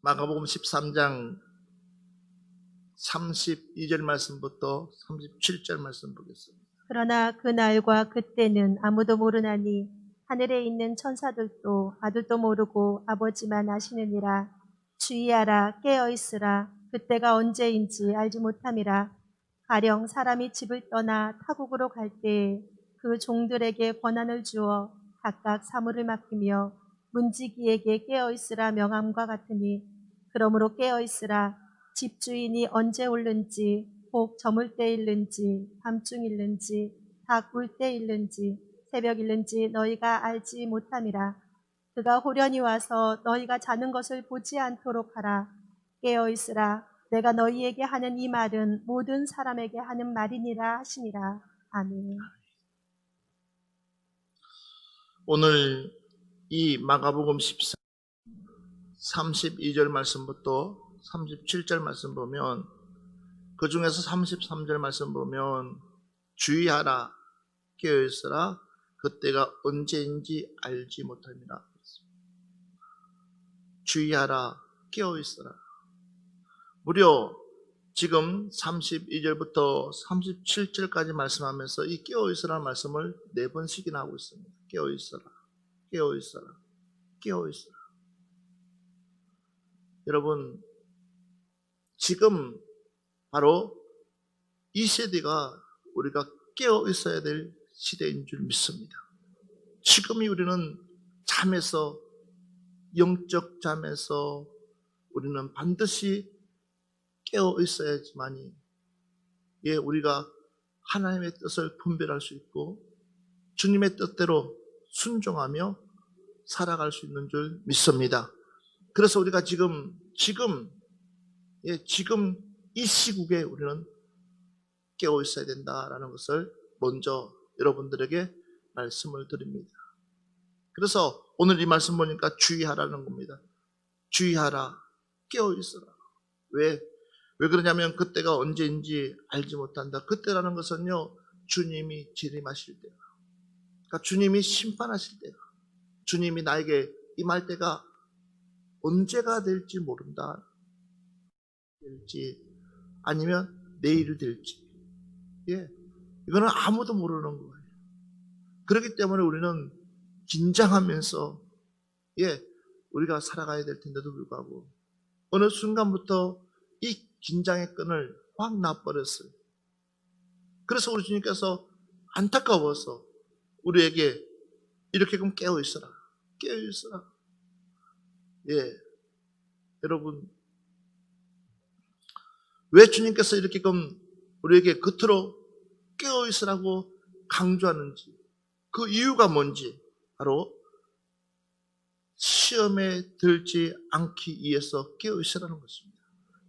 마가복음 13장 32절 말씀부터 37절 말씀 보겠습니다. 그러나 그 날과 그때는 아무도 모르나니 하늘에 있는 천사들도 아들도 모르고 아버지만 아시느니라. 주의하라, 깨어있으라. 그때가 언제인지 알지 못함이라. 가령 사람이 집을 떠나 타국으로 갈 때에 그 종들에게 권한을 주어 각각 사물을 맡기며 문지기에게 깨어있으라 명함과 같으니, 그러므로 깨어있으라. 집주인이 언제 올는지, 혹 저물 때일는지, 밤중일는지, 닭 울 때일는지, 새벽일는지 너희가 알지 못함이라. 그가 호련히 와서 너희가 자는 것을 보지 않도록 하라. 깨어있으라. 내가 너희에게 하는 이 말은 모든 사람에게 하는 말이니라 하시니라. 아멘. 오늘 이 마가복음 14 32절 말씀부터 37절 말씀 보면, 그 중에서 33절 말씀 보면 주의하라, 깨어있으라, 그때가 언제인지 알지 못합니다. 주의하라, 깨어있으라. 무려 지금 32절부터 37절까지 말씀하면서 이 깨어있으라는 말씀을 4번씩이나 하고 있습니다. 깨어있어라, 깨어있어라, 깨어있어라. 여러분, 지금 바로 이 세대가 우리가 깨어있어야 될 시대인 줄 믿습니다. 지금이 우리는 잠에서, 영적 잠에서 우리는 반드시 깨어있어야지만이 우리가 하나님의 뜻을 분별할 수 있고 주님의 뜻대로 순종하며 살아갈 수 있는 줄 믿습니다. 그래서 우리가 지금 이 시국에 우리는 깨어 있어야 된다라는 것을 먼저 여러분들에게 말씀을 드립니다. 그래서 오늘 이 말씀 보니까 주의하라는 겁니다. 주의하라, 깨어 있어라. 왜 그러냐면 그때가 언제인지 알지 못한다. 그때라는 것은요, 주님이 재림하실 때가, 그러니까 주님이 심판하실 때가, 주님이 나에게 임할 때가 언제가 될지 모른다. 될지 아니면 내일 될지, 이거는 아무도 모르는 거예요. 그렇기 때문에 우리는 긴장하면서 우리가 살아가야 될 텐데도 불구하고 어느 순간부터 이 긴장의 끈을 확 놔버렸어요. 그래서 우리 주님께서 안타까워서 우리에게 이렇게끔 깨어있어라, 깨어있어라. 여러분, 왜 주님께서 이렇게끔 우리에게 겉으로 깨어있으라고 강조하는지, 그 이유가 뭔지, 바로 시험에 들지 않기 위해서 깨어있으라는 것입니다.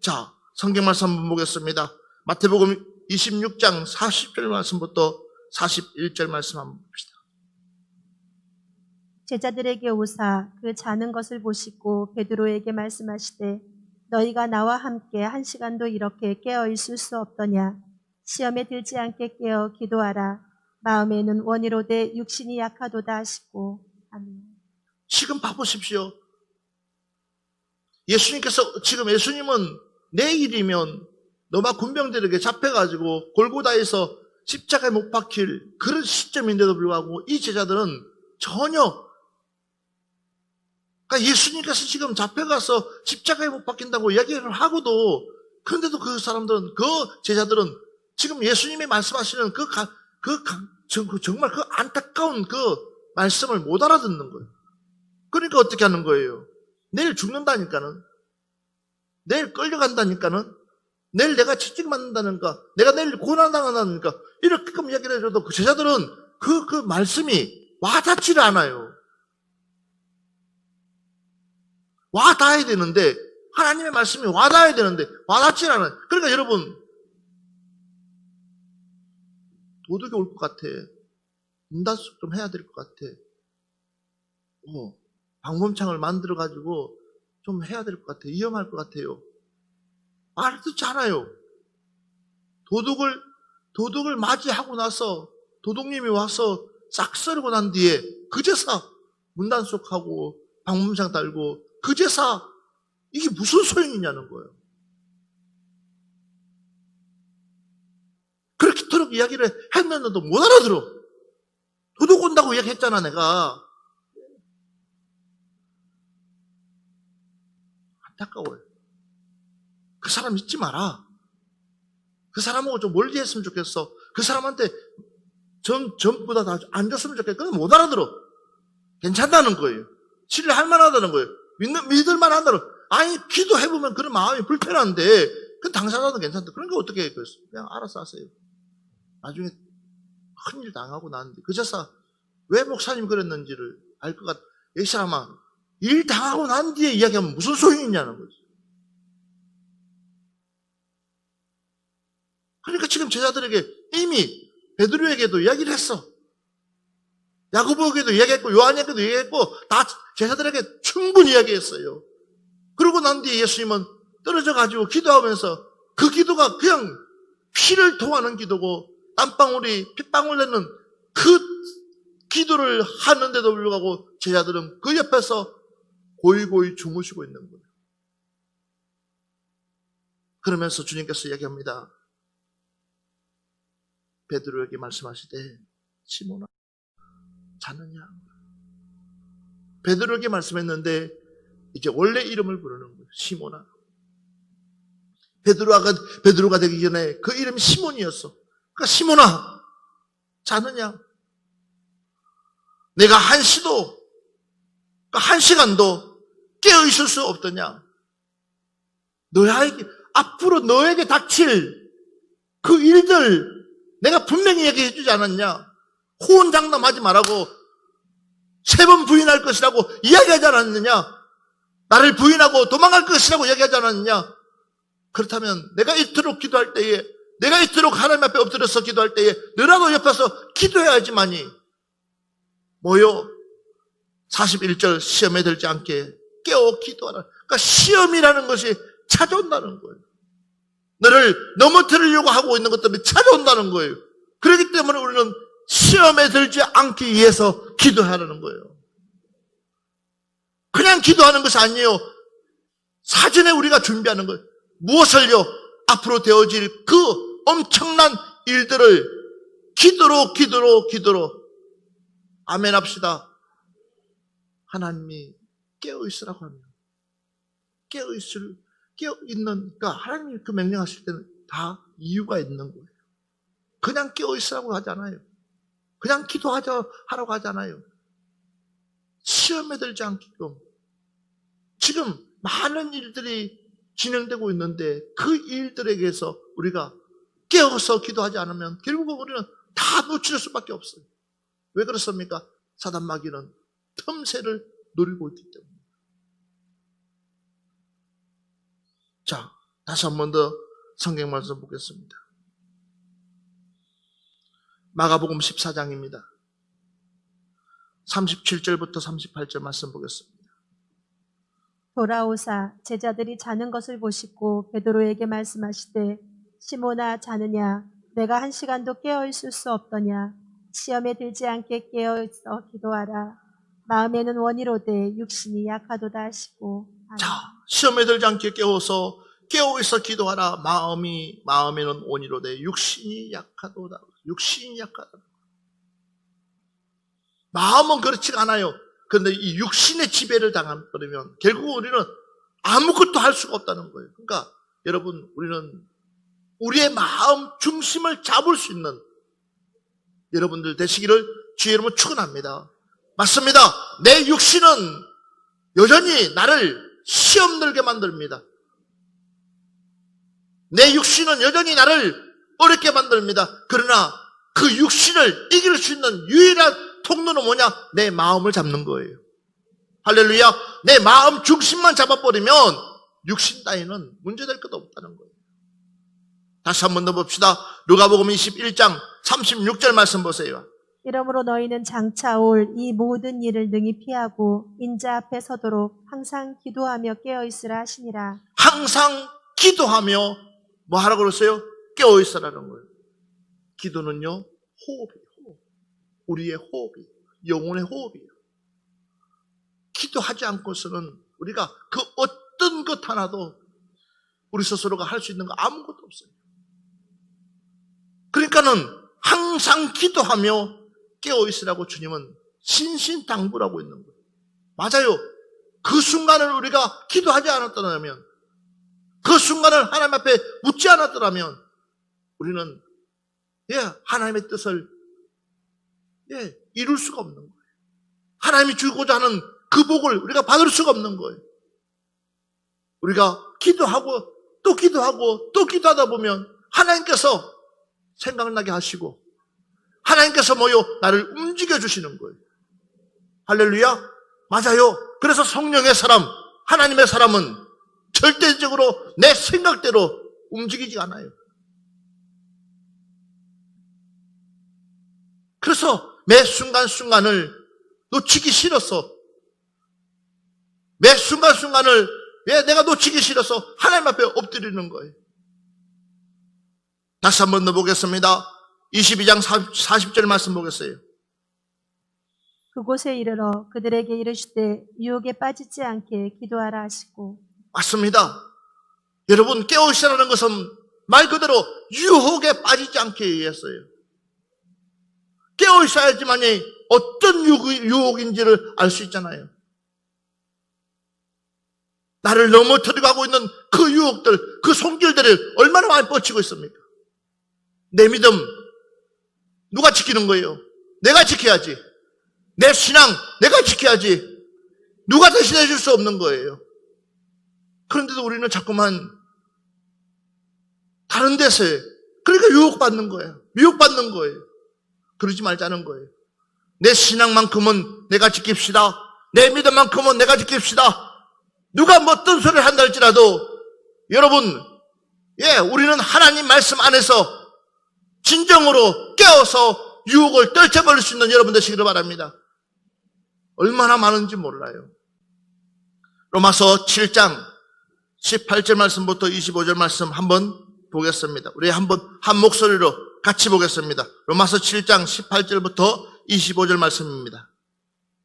자, 성경 말씀 한번 보겠습니다. 마태복음 26장 40절 말씀부터 41절 말씀 한번 봅시다. 제자들에게 오사 그 자는 것을 보시고 베드로에게 말씀하시되, 너희가 나와 함께 1시간도 이렇게 깨어 있을 수 없더냐? 시험에 들지 않게 깨어 기도하라. 마음에는 원이로되 육신이 약하도다 하시고. 아멘. 지금 봐보십시오. 예수님은 내일이면 로마 군병들에게 잡혀가지고 골고다에서 십자가에 못 박힐 그런 시점인데도 불구하고 이 제자들은 전혀, 그러니까 예수님께서 지금 잡혀가서 십자가에 못 박힌다고 이야기를 하고도, 그런데도 그 사람들은, 그 제자들은 지금 예수님이 말씀하시는 정말 그 안타까운 그 말씀을 못 알아듣는 거예요. 그러니까 어떻게 하는 거예요? 내일 죽는다니까는, 내일 끌려간다니까는, 내일 내가 채찍맞는다니까, 내가 내일 고난당한다니까, 이렇게끔 이야기를 해줘도 그 제자들은 그 말씀이 와닿지를 않아요. 와닿아야 되는데, 하나님의 말씀이 와닿아야 되는데 와닿지를 않아요. 그러니까 여러분, 도둑이 올 것 같아. 문단속 좀 해야 될 것 같아. 방범창을 만들어가지고 좀 해야 될 것 같아. 위험할 것 같아요. 말을 듣지 않아요. 도둑을 맞이하고 나서 도둑님이 와서 싹 썰고 난 뒤에 그제서 문단속하고 방범창 달고 그제서 이게 무슨 소용이냐는 거예요. 그렇게 이야기를 했는데도 못 알아들어. 도둑 온다고 이야기했잖아, 내가. 안타까워요. 그 사람 잊지 마라. 그 사람하고 좀 멀리 했으면 좋겠어. 그 사람한테 전부 다 안 줬으면 좋겠어. 그건 못 알아들어. 괜찮다는 거예요. 신뢰할 만하다는 거예요. 믿을 만하다는 거예요. 아니, 기도해보면 그런 마음이 불편한데, 그 당사자는 괜찮다. 그런 거 어떻게 해? 그냥 알아서 하세요. 나중에 큰일 당하고 나는데, 그제서 왜 목사님 그랬는지를 알 것 같아. 이 사람아, 일 당하고 난 뒤에 이야기하면 무슨 소용이 있냐는 거지. 그러니까 지금 제자들에게 이미 베드로에게도 이야기를 했어. 야고보에게도 이야기했고 요한에게도 이야기했고 다 제자들에게 충분히 이야기했어요. 그러고 난 뒤에 예수님은 떨어져 가지고 기도하면서 그 기도가 그냥 피를 토하는 기도고 땀방울이 핏방울 내는 그 기도를 하는데도 불구하고 제자들은 그 옆에서 고이고이 주무시고 있는 거예요. 그러면서 주님께서 이야기합니다. 베드로에게 말씀하시되 시몬아 자느냐? 베드로에게 말씀했는데 이제 원래 이름을 부르는 거예요. 시몬아. 베드로가 되기 전에 그 이름이 시몬이었어. 그러니까 시몬아 자느냐? 내가 한시도 한 시간도 깨어 있을 수 없더냐? 앞으로 너에게 닥칠 그 일들 내가 분명히 얘기해 주지 않았냐? 호언장담하지 말라고 3번 부인할 것이라고 이야기하지 않았느냐? 나를 부인하고 도망갈 것이라고 이야기하지 않았느냐? 그렇다면 내가 이토록 기도할 때에 내가 이토록 하나님 앞에 엎드려서 기도할 때에 너라도 옆에서 기도해야지만이 뭐요? 41절 시험에 들지 않게 깨어 기도하라. 그러니까 시험이라는 것이 찾아온다는 거예요. 너를 넘어뜨리려고 하고 있는 것 때문에 찾아온다는 거예요. 그렇기 때문에 우리는 시험에 들지 않기 위해서 기도하라는 거예요. 그냥 기도하는 것이 아니에요. 사전에 우리가 준비하는 거예요. 무엇을요? 앞으로 되어질 그 엄청난 일들을 기도로 아멘 합시다. 하나님이 깨어있으라고 합니다. 그러니까 하나님이 그 명령하실 때는 다 이유가 있는 거예요. 그냥 깨어있으라고 하지 않아요. 그냥 하라고 하지 않아요. 시험에 들지 않게끔. 지금 많은 일들이 진행되고 있는데 그 일들에게서 우리가 깨어서 기도하지 않으면 결국 우리는 다 놓칠 수밖에 없어요. 왜 그렇습니까? 사단 마귀는 틈새를 노리고 있기 때문에. 자, 다시 한 번 더 성경 말씀 보겠습니다. 마가복음 14장입니다. 37절부터 38절 말씀 보겠습니다. 돌아오사 제자들이 자는 것을 보시고 베드로에게 말씀하시되 시몬아 자느냐? 내가 한 시간도 깨어 있을 수 없더냐? 시험에 들지 않게 깨어 있어 기도하라. 마음에는 원이로되 육신이 약하도다 하시고. 아멘. 자, 시험에 들지 않게 깨어 있어 기도하라. 마음에는 원이로되 육신이 약하도다. 육신이 약하다. 마음은 그렇지가 않아요. 그런데 이 육신의 지배를 당해버리면 결국 우리는 아무것도 할 수가 없다는 거예요. 그러니까 여러분, 우리는 우리의 마음 중심을 잡을 수 있는 여러분들 되시기를 주의 이름으로 축원합니다. 맞습니다. 내 육신은 여전히 나를 시험 들게 만듭니다. 내 육신은 여전히 나를 어렵게 만듭니다. 그러나 그 육신을 이길 수 있는 유일한 통로는 뭐냐? 내 마음을 잡는 거예요. 할렐루야. 내 마음 중심만 잡아버리면 육신 따위는 문제될 것도 없다는 거예요. 다시 한 번 더 봅시다. 누가복음 21장 36절 말씀 보세요. 이러므로 너희는 장차 올 이 모든 일을 능히 피하고 인자 앞에 서도록 항상 기도하며 깨어 있으라 하시니라. 항상 기도하며 뭐 하라고 그랬어요? 깨어 있으라는 거예요. 기도는요, 호흡이에요. 우리의 호흡이, 영혼의 호흡이에요. 기도하지 않고서는 우리가 그 어떤 것 하나도 우리 스스로가 할 수 있는 거 아무것도 없어요. 그러니까는 항상 기도하며 깨어있으라고 주님은 신신당부라고 있는 거예요. 맞아요. 그 순간을 우리가 기도하지 않았더라면, 그 순간을 하나님 앞에 묻지 않았더라면 우리는 하나님의 뜻을 이룰 수가 없는 거예요. 하나님이 주고자 하는 그 복을 우리가 받을 수가 없는 거예요. 우리가 기도하고 또 기도하고 또 기도하다 보면 하나님께서 생각나게 하시고 하나님께서 나를 움직여 주시는 거예요. 할렐루야. 맞아요. 그래서 성령의 사람, 하나님의 사람은 절대적으로 내 생각대로 움직이지 않아요. 그래서 매 순간순간을 놓치기 싫어서, 매 순간순간을 내가 놓치기 싫어서 하나님 앞에 엎드리는 거예요. 다시 한번 더 보겠습니다. 22장 40절 말씀 보겠어요. 그곳에 이르러 그들에게 이르시되 유혹에 빠지지 않게 기도하라 하시고. 맞습니다. 여러분, 깨어있으라는 것은 말 그대로 유혹에 빠지지 않게 위해서요. 깨어있어야지만이 어떤 유혹인지를 알 수 있잖아요. 나를 넘어뜨리고 하고 있는 그 유혹들, 그 손길들을 얼마나 많이 뻗치고 있습니까? 내 믿음 누가 지키는 거예요? 내가 지켜야지. 내 신앙 내가 지켜야지. 누가 대신해 줄 수 없는 거예요. 그런데도 우리는 자꾸만 다른 데서, 그러니까 유혹받는 거예요. 미혹받는 거예요. 그러지 말자는 거예요. 내 신앙만큼은 내가 지킵시다. 내 믿음만큼은 내가 지킵시다. 누가 어떤 소리를 한다 할지라도 여러분, 우리는 하나님 말씀 안에서 진정으로 깨어서 유혹을 떨쳐버릴 수 있는 여러분 되시기를 바랍니다. 얼마나 많은지 몰라요. 로마서 7장 18절 말씀부터 25절 말씀 한번 보겠습니다. 우리 한번 한 목소리로 같이 보겠습니다. 로마서 7장 18절부터 25절 말씀입니다.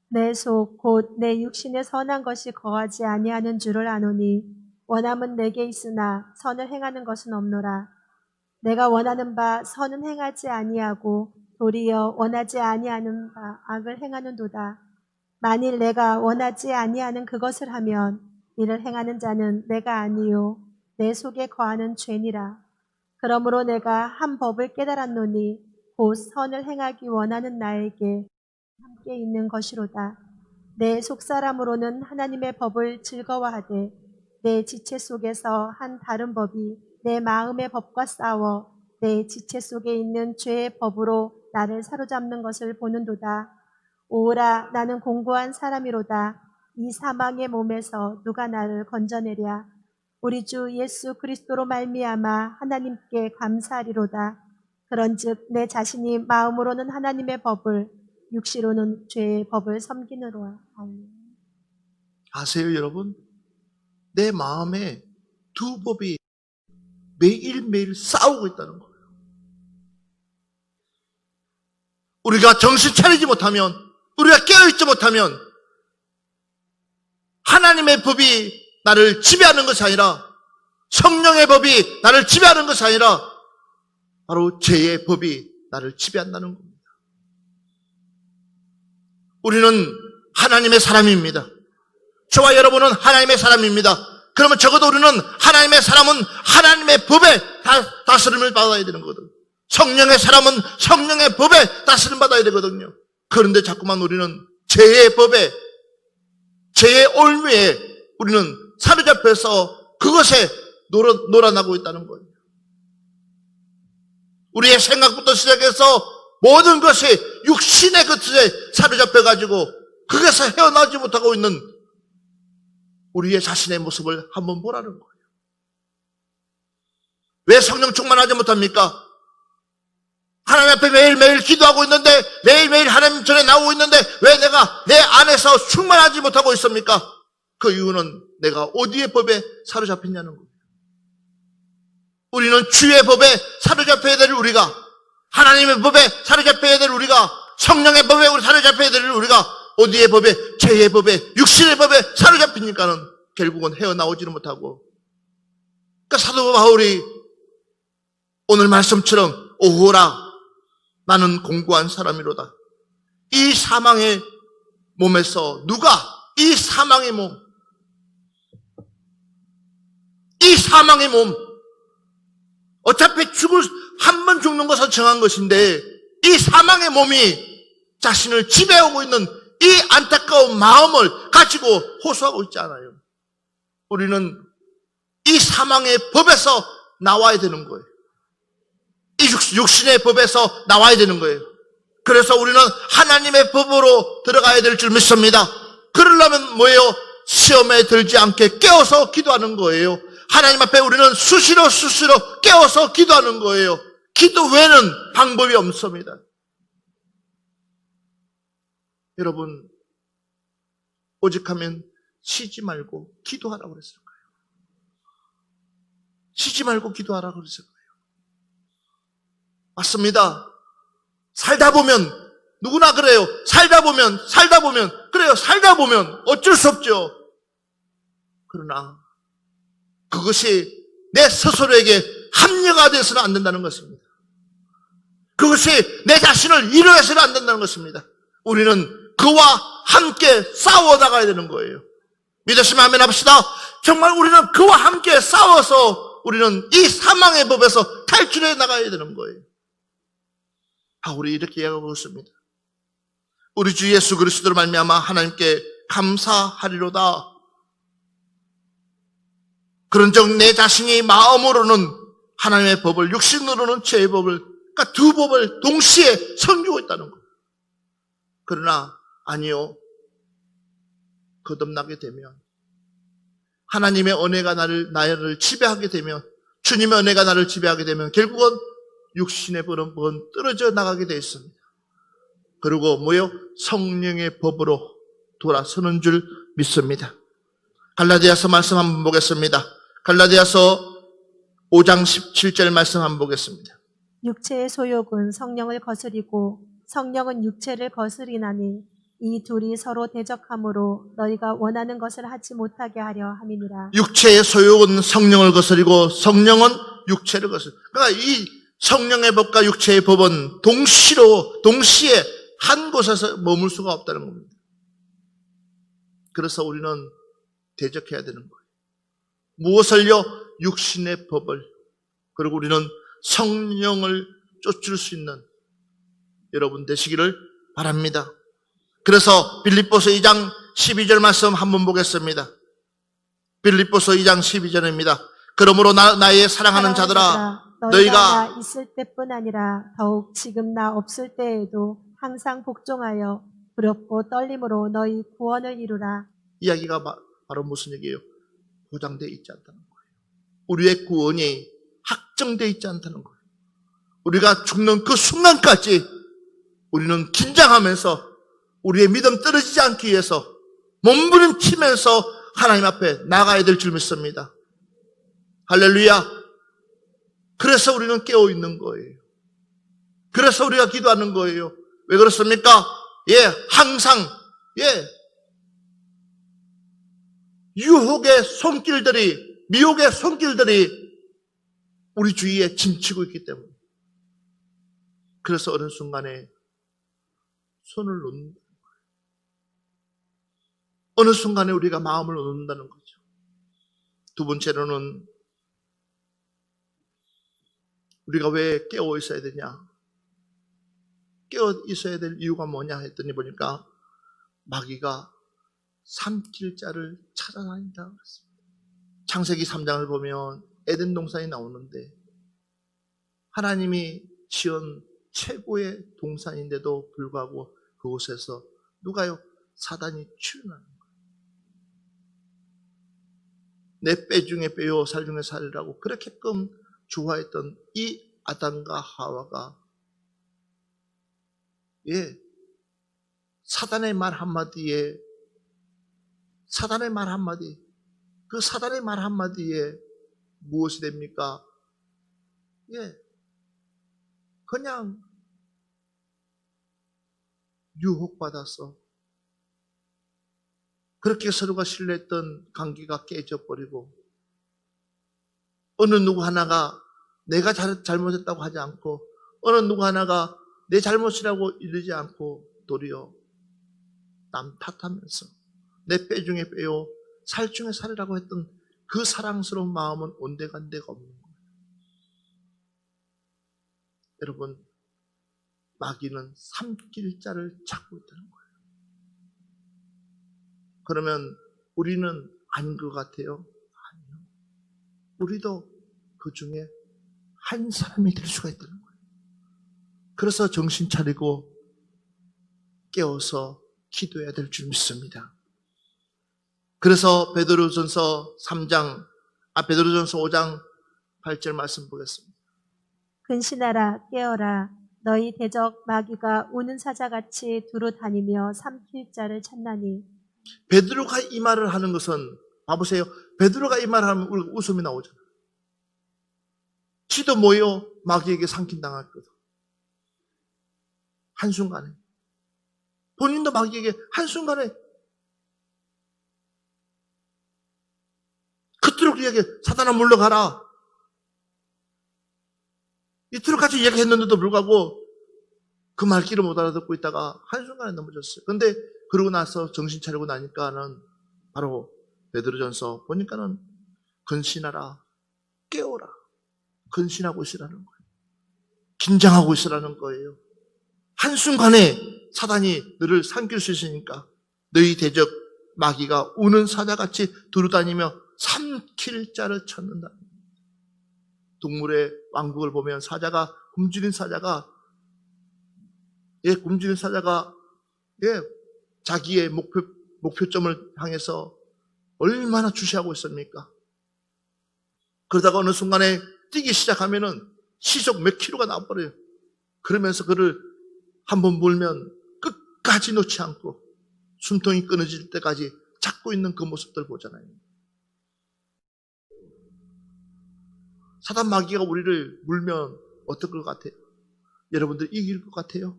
내 속 곧 내 육신에 선한 것이 거하지 아니하는 줄을 아노니 원함은 내게 있으나 선을 행하는 것은 없노라. 내가 원하는 바 선은 행하지 아니하고 도리어 원하지 아니하는 바 악을 행하는도다. 만일 내가 원하지 아니하는 그것을 하면 이를 행하는 자는 내가 아니요 내 속에 거하는 죄니라. 그러므로 내가 한 법을 깨달았노니 곧 선을 행하기 원하는 나에게 함께 있는 것이로다. 내 속사람으로는 하나님의 법을 즐거워하되 내 지체 속에서 한 다른 법이 내 마음의 법과 싸워 내 지체 속에 있는 죄의 법으로 나를 사로잡는 것을 보는도다. 오라, 나는 공고한 사람이로다. 이 사망의 몸에서 누가 나를 건져내랴. 우리 주 예수 그리스도로 말미암아 하나님께 감사하리로다. 그런즉 내 자신이 마음으로는 하나님의 법을, 육시로는 죄의 법을 섬기느라. 아세요, 여러분? 내 마음에 두 법이 매일매일 싸우고 있다는 거예요. 우리가 정신 차리지 못하면, 우리가 깨어있지 못하면 하나님의 법이 나를 지배하는 것이 아니라, 성령의 법이 나를 지배하는 것이 아니라 바로 죄의 법이 나를 지배한다는 겁니다. 우리는 하나님의 사람입니다. 저와 여러분은 하나님의 사람입니다. 그러면 적어도 우리는 하나님의 사람은 하나님의 법에 다스림을 받아야 되는 거거든요. 성령의 사람은 성령의 법에 다스림 받아야 되거든요. 그런데 자꾸만 우리는 죄의 법에, 죄의 올무에 우리는 사로잡혀서 그것에 놀아나고 있다는 거예요. 우리의 생각부터 시작해서 모든 것이 육신의 것에 사로잡혀가지고 거기서 헤어나지 못하고 있는 우리의 자신의 모습을 한번 보라는 거예요. 왜 성령 충만하지 못합니까? 하나님 앞에 매일매일 기도하고 있는데, 매일매일 하나님 전에 나오고 있는데 왜 내가 내 안에서 충만하지 못하고 있습니까? 그 이유는 내가 어디의 법에 사로잡혔냐는 거예요. 우리는 주의 법에 사로잡혀야 될 우리가, 하나님의 법에 사로잡혀야 될 우리가, 성령의 법에 사로잡혀야 될 우리가 어디의 법에, 죄의 법에, 육신의 법에 사로잡히니까는 결국은 헤어나오지는 못하고, 그러니까 사도 바울이 오늘 말씀처럼 오호라 나는 공고한 사람이로다. 이 사망의 몸에서 누가 이 사망의 몸, 이 사망의 몸, 어차피 한 번 죽는 것은 정한 것인데 이 사망의 몸이 자신을 지배하고 있는 이 안타까운 마음을 가지고 호소하고 있지 않아요. 우리는 이 사망의 법에서 나와야 되는 거예요. 이 육신의 법에서 나와야 되는 거예요. 그래서 우리는 하나님의 법으로 들어가야 될 줄 믿습니다. 그러려면 뭐예요? 시험에 들지 않게 깨어서 기도하는 거예요. 하나님 앞에 우리는 수시로 깨어서 기도하는 거예요. 기도 외에는 방법이 없습니다. 여러분, 오직하면 쉬지 말고 기도하라고 그랬을 거예요. 쉬지 말고 기도하라고 그랬을 거예요. 맞습니다. 살다 보면 누구나 그래요. 살다 보면 그래요. 살다 보면 어쩔 수 없죠. 그러나 그것이 내 스스로에게 합리가 되어서는 안 된다는 것입니다. 그것이 내 자신을 위로해서는 안 된다는 것입니다. 우리는 그와 함께 싸워 나가야 되는 거예요. 믿으시면 아멘 합시다. 정말 우리는 그와 함께 싸워서 우리는 이 사망의 법에서 탈출해 나가야 되는 거예요. 바울이 이렇게 이야기하고 있습니다. 우리 주 예수 그리스도로 말미암아 하나님께 감사하리로다. 그런즉 내 자신이 마음으로는 하나님의 법을, 육신으로는 죄의 법을, 그러니까 두 법을 동시에 섬기고 있다는 거예요. 그러나 아니요, 거듭나게 되면, 하나님의 은혜가 나를 지배하게 되면, 주님의 은혜가 나를 지배하게 되면 결국은 육신의 법은 떨어져 나가게 되어 있습니다. 그리고 뭐요? 성령의 법으로 돌아서는 줄 믿습니다. 갈라디아서 말씀 한번 보겠습니다. 갈라디아서 5장 17절 말씀 한번 보겠습니다. 육체의 소욕은 성령을 거스리고 성령은 육체를 거스리나니 이 둘이 서로 대적하므로 너희가 원하는 것을 하지 못하게 하려 함이니라. 육체의 소욕은 성령을 거스리고 성령은 육체를 거스리고, 그러니까 이 성령의 법과 육체의 법은 동시에 한 곳에서 머물 수가 없다는 겁니다. 그래서 우리는 대적해야 되는 거예요. 무엇을요? 육신의 법을. 그리고 우리는 성령을 쫓을 수 있는 여러분 되시기를 바랍니다. 그래서 빌립보서 2장 12절 말씀 한번 보겠습니다. 빌립보서 2장 12절입니다. 그러므로 나의 사랑하는 자들아, 너희가 나 있을 때뿐 아니라 더욱 지금 나 없을 때에도 항상 복종하여 두렵고 떨림으로 너희 구원을 이루라. 이야기가 바로 무슨 얘기예요? 보장되어 있지 않다는 거예요. 우리의 구원이 확정되어 있지 않다는 거예요. 우리가 죽는 그 순간까지 우리는 긴장하면서 우리의 믿음 떨어지지 않기 위해서 몸부림치면서 하나님 앞에 나가야 될 줄 믿습니다. 할렐루야. 그래서 우리는 깨어 있는 거예요. 그래서 우리가 기도하는 거예요. 왜 그렇습니까? 항상 유혹의 손길들이, 미혹의 손길들이 우리 주위에 짐치고 있기 때문에. 그래서 어느 순간에 손을 놓는 거예요. 어느 순간에 우리가 마음을 놓는다는 거죠. 두 번째로는 우리가 왜 깨어 있어야 되냐? 깨어 있어야 될 이유가 뭐냐 했더니 보니까 마귀가 삼킬 자를 찾아다닌다 그랬습니다. 창세기 3장을 보면 에덴 동산이 나오는데 하나님이 지은 최고의 동산인데도 불구하고 그곳에서 누가요? 사단이 출현하는 거예요. 내 뼈 중에 뼈요 살 중에 살이라고 그렇게끔 좋아했던 이 아담과 하와가 사단의 말 한마디에 그 사단의 말 한마디에 무엇이 됩니까? 그냥 유혹받아서 그렇게 서로가 신뢰했던 관계가 깨져버리고 어느 누구 하나가 내가 잘못했다고 하지 않고 어느 누구 하나가 내 잘못이라고 이르지 않고 도리어 남 탓하면서 내 뼈 중에 뼈요 살 중에 살이라고 했던 그 사랑스러운 마음은 온데간데가 없는 거예요. 여러분, 마귀는 삼킬 자를 찾고 있다는 거예요. 그러면 우리는 아닌 것 같아요? 아니요. 우리도 그 중에 한 사람이 될 수가 있다는 거예요. 그래서 정신 차리고 깨어서 기도해야 될 줄 믿습니다. 그래서 베드로전서 5장 8절 말씀 보겠습니다. 근신하라 깨어라 너희 대적 마귀가 우는 사자같이 두루 다니며 삼킬 자를 찾나니. 베드로가 이 말을 하는 것은 봐보세요. 베드로가 이 말을 하면 우리가 웃음이 나오잖아요. 지도 모여 마귀에게 삼킨당했거든. 한순간에. 본인도 마귀에게 한순간에 그토록 이야기해. 사단아 물러가라. 이토록까지 이야기했는데도 불구하고 그 말귀를 못 알아듣고 있다가 한순간에 넘어졌어요. 근데 그러고 나서 정신 차리고 나니까는 바로 베드로전서 보니까는 근신하라, 깨어라. 근신하고 있으라는 거예요. 긴장하고 있으라는 거예요. 한순간에 사단이 너를 삼킬 수 있으니까 너희 대적 마귀가 우는 사자같이 두루다니며 삼킬 자를 찾는다. 동물의 왕국을 보면 굶주린 사자가 자기의 목표점을 향해서 얼마나 주시하고 있습니까? 그러다가 어느 순간에 뛰기 시작하면은 시속 몇 킬로가 나와버려요. 그러면서 그를 한번 물면 끝까지 놓지 않고 숨통이 끊어질 때까지 잡고 있는 그 모습들 보잖아요. 사단 마귀가 우리를 물면 어떨 것 같아요? 여러분들 이길 것 같아요?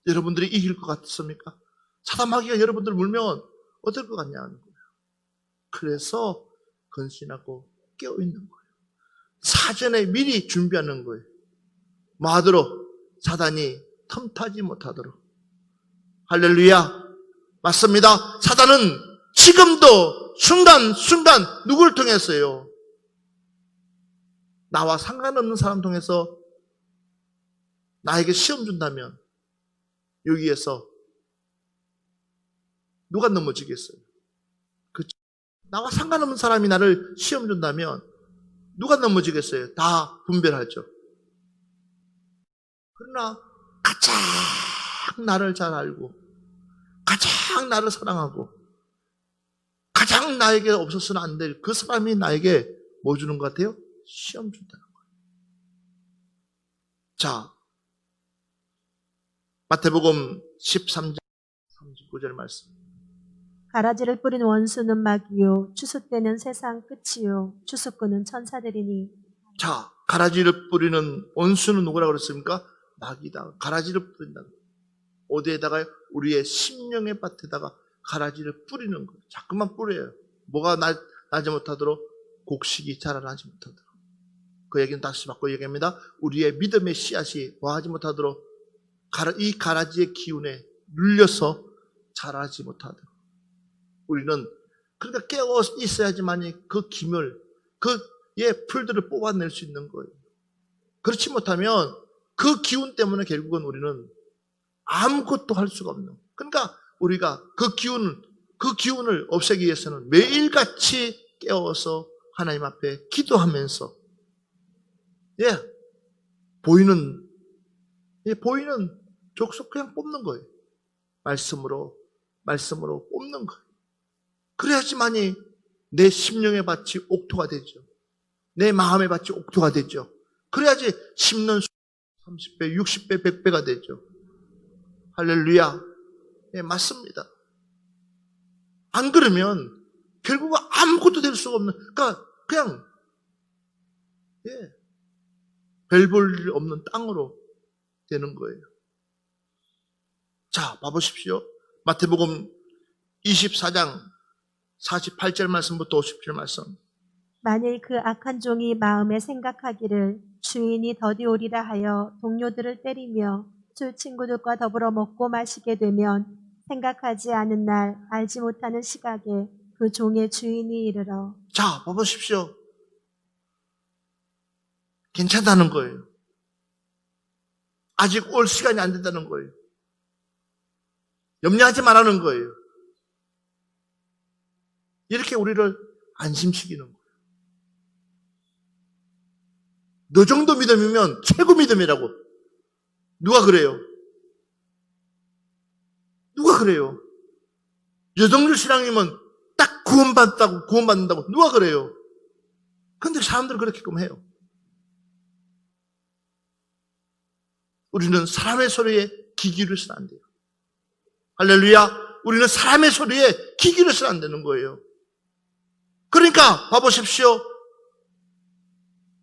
여러분들이 이길 것 같습니까? 사단 마귀가 여러분들 물면 어떨 것 같냐는 거예요. 그래서 근신하고 깨어있는 거예요. 사전에 미리 준비하는 거예요. 뭐하도록? 사단이 틈타지 못하도록. 할렐루야. 맞습니다. 사단은 지금도 순간순간 누구를 통해서요? 나와 상관없는 사람 통해서 나에게 시험 준다면 여기에서 누가 넘어지겠어요? 그렇죠? 나와 상관없는 사람이 나를 시험 준다면 누가 넘어지겠어요? 다 분별하죠. 그러나 가장 나를 잘 알고 가장 나를 사랑하고 가장 나에게 없어서는 안 될 그 사람이 나에게 뭐 주는 것 같아요? 시험 준다는 거예요. 자, 마태복음 13장 39절 말씀. 가라지를 뿌린 원수는 마귀요 추수때는 세상 끝이요 추수꾼은 천사들이니. 자, 가라지를 뿌리는 원수는 누구라고 그랬습니까? 마귀다. 가라지를 뿌린다. 어디에다가? 우리의 심령의 밭에다가 가라지를 뿌리는 거예요. 자꾸만 뿌려요. 뭐가 나지 못하도록? 곡식이 자라나지 못하도록. 그 얘기는 다시 바꿔 얘기합니다. 우리의 믿음의 씨앗이 뭐하지 못하도록? 이 가라지의 기운에 눌려서 자라지 못하도록. 우리는 그러니까 깨어 있어야지만 그 기물, 그의 풀들을 뽑아낼 수 있는 거예요. 그렇지 못하면 그 기운 때문에 결국은 우리는 아무것도 할 수가 없는. 그러니까 우리가 그 기운을 없애기 위해서는 매일같이 깨어서 하나님 앞에 기도하면서 보이는 족속 그냥 뽑는 거예요. 말씀으로 뽑는 거예요. 그래야지만이 내 심령의 밭이 옥토가 되죠. 내 마음의 밭이 옥토가 되죠. 그래야지 심는 30배, 60배, 100배가 되죠. 할렐루야. 예, 맞습니다. 안 그러면 결국은 아무것도 될 수가 없는, 그러니까 그냥 별 볼 일 없는 땅으로 되는 거예요. 자, 봐보십시오. 마태복음 24장 48절 말씀부터 50절 말씀. 만일 그 악한 종이 마음에 생각하기를 주인이 더디 오리라 하여 동료들을 때리며 술 친구들과 더불어 먹고 마시게 되면 생각하지 않은 날 알지 못하는 시각에 그 종의 주인이 이르러. 자, 봐보십시오. 괜찮다는 거예요. 아직 올 시간이 안 된다는 거예요. 염려하지 말라는 거예요. 이렇게 우리를 안심시키는 거예요. 너 정도 믿음이면 최고 믿음이라고. 누가 그래요? 누가 그래요? 여정률 신앙이면 딱 구원받는다고 누가 그래요? 근데 사람들은 그렇게끔 해요. 우리는 사람의 소리에 귀 기울여서는 안 돼요. 할렐루야. 우리는 사람의 소리에 귀 기울여서는 안 되는 거예요. 그러니까 봐보십시오.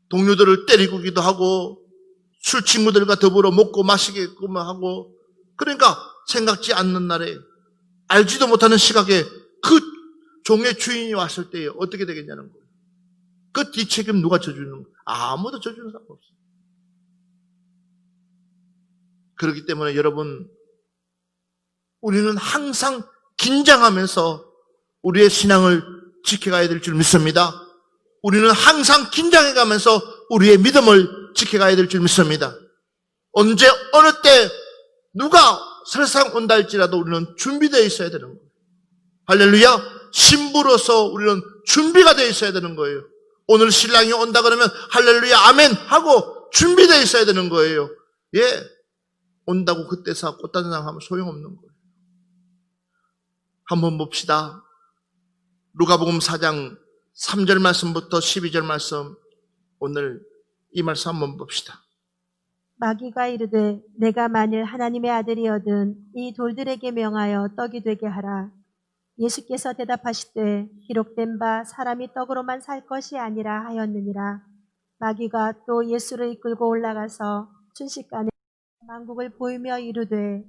동료들을 때리기도 하고 술 친구들과 더불어 먹고 마시게끔 하고, 그러니까 생각지 않는 날에 알지도 못하는 시각에 그 종의 주인이 왔을 때 어떻게 되겠냐는 거예요. 그 뒷책임 누가 져주는 거예요? 아무도 져주는 사람 없어요. 그렇기 때문에 여러분, 우리는 항상 긴장하면서 우리의 신앙을 지켜가야 될 줄 믿습니다. 우리는 항상 긴장해가면서 우리의 믿음을 지켜가야 될 줄 믿습니다. 언제 어느 때 누가 세상 온다 할지라도 우리는 준비되어 있어야 되는 거예요. 할렐루야. 신부로서 우리는 준비가 되어 있어야 되는 거예요. 오늘 신랑이 온다 그러면 할렐루야 아멘 하고 준비되어 있어야 되는 거예요. 예, 온다고 그때서 꽃단장하면 소용없는 거예요. 한번 봅시다. 누가복음 4장 3절 말씀부터 12절 말씀, 오늘 이 말씀 한번 봅시다. 마귀가 이르되 내가 만일 하나님의 아들이거든 이 돌들에게 명하여 떡이 되게 하라. 예수께서 대답하시되 기록된 바 사람이 떡으로만 살 것이 아니라 하였느니라. 마귀가 또 예수를 이끌고 올라가서 순식간에 만국을 보이며 이르되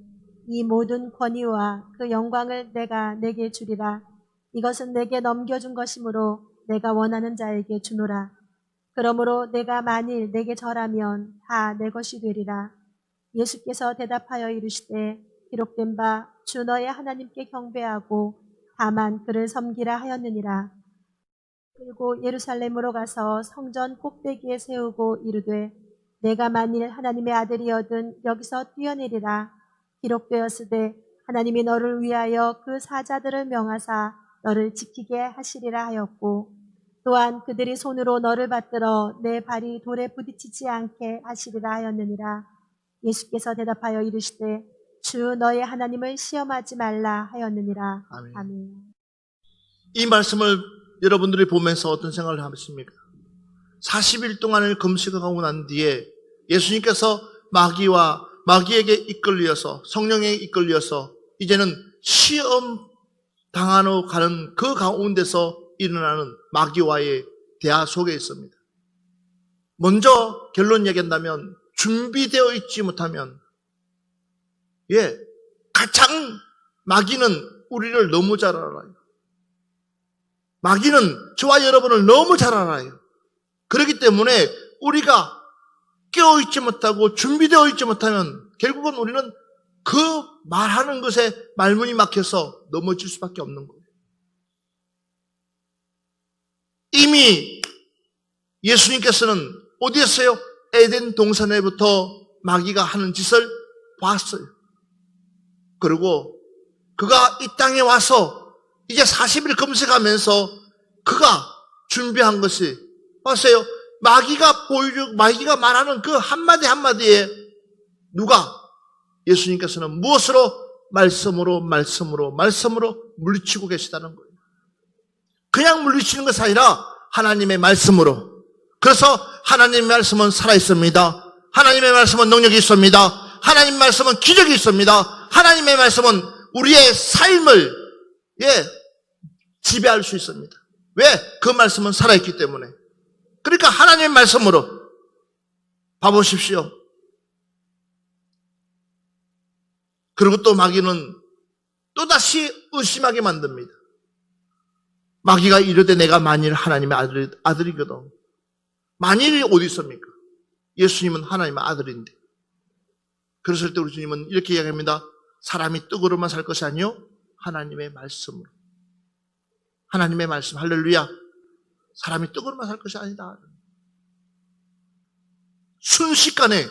이 모든 권위와 그 영광을 내가 내게 주리라. 이것은 내게 넘겨준 것이므로 내가 원하는 자에게 주노라. 그러므로 내가 만일 내게 절하면 다 내 것이 되리라. 예수께서 대답하여 이르시되 기록된 바 주 너의 하나님께 경배하고 다만 그를 섬기라 하였느니라. 그리고 예루살렘으로 가서 성전 꼭대기에 세우고 이르되 내가 만일 하나님의 아들이거든 여기서 뛰어내리라. 기록되었으되 하나님이 너를 위하여 그 사자들을 명하사 너를 지키게 하시리라 하였고, 또한 그들이 손으로 너를 받들어 내 발이 돌에 부딪히지 않게 하시리라 하였느니라. 예수께서 대답하여 이르시되 주 너의 하나님을 시험하지 말라 하였느니라. 아멘. 아멘. 이 말씀을 여러분들이 보면서 어떤 생각을 하십니까? 40일 동안을 금식하고 난 뒤에 예수님께서 마귀에게 이끌려서, 성령에 이끌려서 이제는 시험 당하러 가는 그 가운데서 일어나는 마귀와의 대화 속에 있습니다. 먼저 결론 얘기한다면 준비되어 있지 못하면, 가장 마귀는 우리를 너무 잘 알아요. 마귀는 저와 여러분을 너무 잘 알아요. 그렇기 때문에 우리가 깨어있지 못하고 준비되어 있지 못하면 결국은 우리는 그 말하는 것에 말문이 막혀서 넘어질 수밖에 없는 거예요. 이미 예수님께서는 어디였어요? 에덴 동산에부터 마귀가 하는 짓을 봤어요. 그리고 그가 이 땅에 와서 이제 40일 금식하면서 그가 준비한 것이 봤어요. 마귀가 말하는 그 한마디 한마디에 예수님께서는 무엇으로? 말씀으로 물리치고 계시다는 거예요. 그냥 물리치는 것이 아니라 하나님의 말씀으로. 그래서 하나님의 말씀은 살아있습니다. 하나님의 말씀은 능력이 있습니다. 하나님의 말씀은 기적이 있습니다. 하나님의 말씀은 우리의 삶을 지배할 수 있습니다. 왜? 그 말씀은 살아있기 때문에. 그러니까 하나님의 말씀으로 봐보십시오. 그리고 또 마귀는 또다시 의심하게 만듭니다. 마귀가 이르되 내가 만일 하나님의 아들이거든. 만일이 어디 있습니까? 예수님은 하나님의 아들인데. 그랬을 때 우리 주님은 이렇게 이야기합니다. 사람이 떡으로만 살 것이 아니요 하나님의 말씀으로. 하나님의 말씀, 할렐루야. 사람이 떡으로만 살 것이 아니다. 순식간에,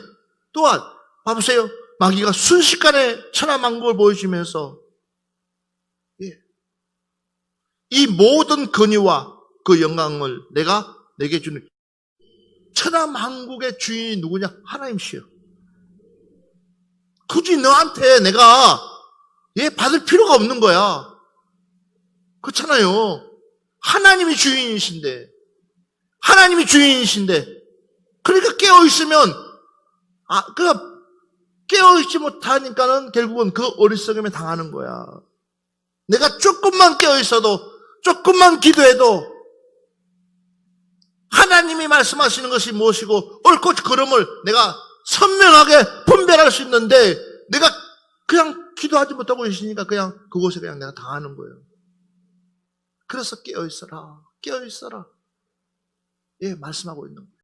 또한 봐보세요. 마귀가 순식간에 천하만국을 보여주면서 이 모든 권위와 그 영광을 내게 주는 천하만국의 주인이 누구냐? 하나님이시여. 굳이 너한테 내가 받을 필요가 없는 거야. 그렇잖아요. 하나님이 주인이신데, 그러니까 깨어있으면, 깨어있지 못하니까는 결국은 그 어리석음에 당하는 거야. 내가 조금만 깨어있어도, 조금만 기도해도, 하나님이 말씀하시는 것이 무엇이고, 옳고 그름을 내가 선명하게 분별할 수 있는데, 내가 그냥 기도하지 못하고 있으니까 그냥 그곳에 그냥 내가 당하는 거예요. 그래서 깨어있어라. 말씀하고 있는 거예요.